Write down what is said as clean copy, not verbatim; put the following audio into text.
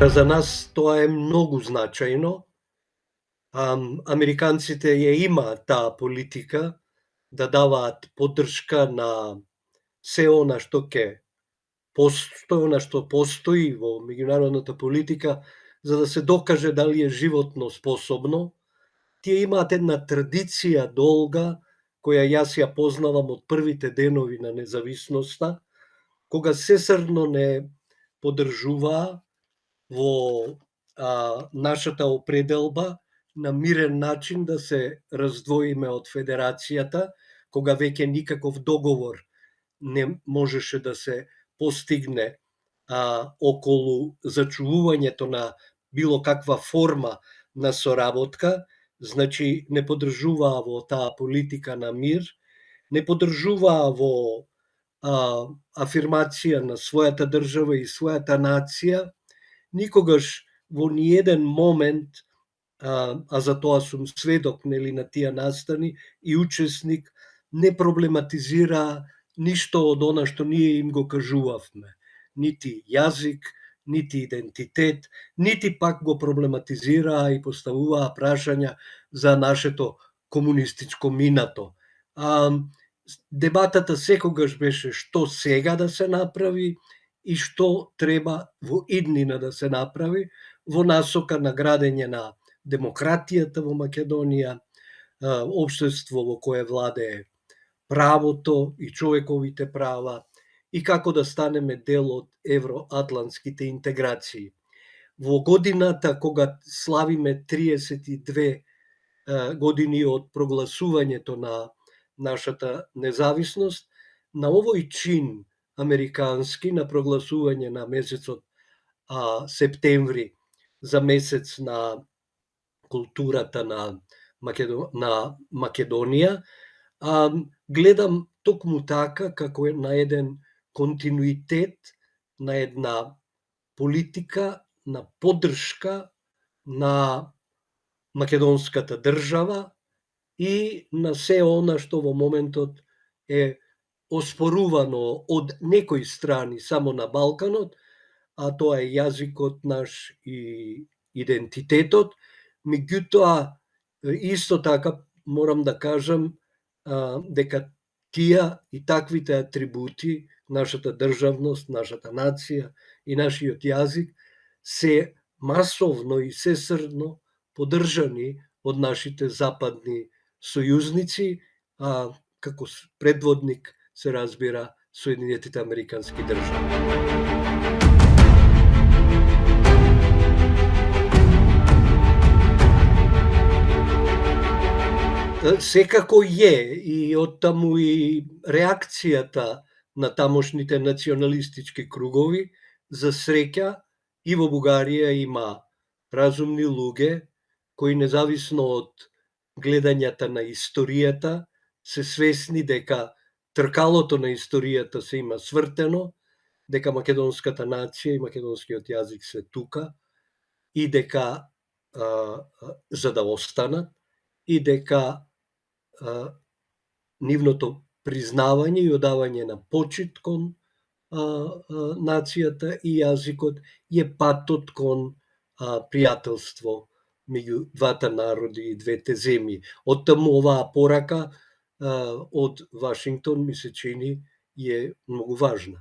За нас тоа е многу значајно. Американците ја имаат таа политика да даваат поддршка на се она што постои во меѓународната политика, за да се докаже дали е животно способно. Тие имаат една традиција долга, која јас ја познавам од првите денови на независноста, кога сесрно не поддржуваа во нашата определба на мирен начин да се раздвоиме од федерацијата, кога веќе никаков договор не можеше да се постигне околу зачувувањето на било каква форма на соработка. Значи не поддржуваа во таа политика на мир, не поддржуваа во афирмација на својата држава и својата нација, никогаш во ниеден момент, за тоа сум сведок нели на тие настани и учесник, не проблематизираа ништо од она што ние им го кажувавме. Нити јазик, нити идентитет, нити пак го проблематизираа и поставуваа прашања за нашето комунистичко минато. Дебатата секогаш беше што сега да се направи и што треба во иднина да се направи во насока на градење на демократијата во Македонија, општество во кое владее правото и човековите права и како да станеме дел од евроатлантските интеграции. Во годината кога славиме 32 години од прогласувањето на нашата независност, на овој чин американски на прогласување на месецот септември за месец на културата на Македонија, гледам токму така како на еден континуитет на една политика на поддршка на македонската држава и на се она што во моментот е оспорувано од некои страни само на Балканот, а тоа е јазикот наш и идентитетот. Меѓутоа, исто така морам да кажам дека тие и таквите атрибути, нашата државност, нашата нација и нашиот јазик се масовно и сесрно поддржани од нашите западни сојузници, како предводник се разбира Соединетите Американски држави. Секако е и оттаму и реакцијата на тамошните националистички кругови. За среќа и во Бугарија има разумни луѓе кои независно од гледањата на историјата се свесни дека тркалото на историјата се има свртено, дека македонската нација и македонскиот јазик се тука и дека за да останат и дека нивното признавање и одавање на почит кон нацијата и јазикот е патот кон пријателство меѓу двата народи и двете земји. Оттаму оваа порака од Вашингтон ми се чини е многу важна.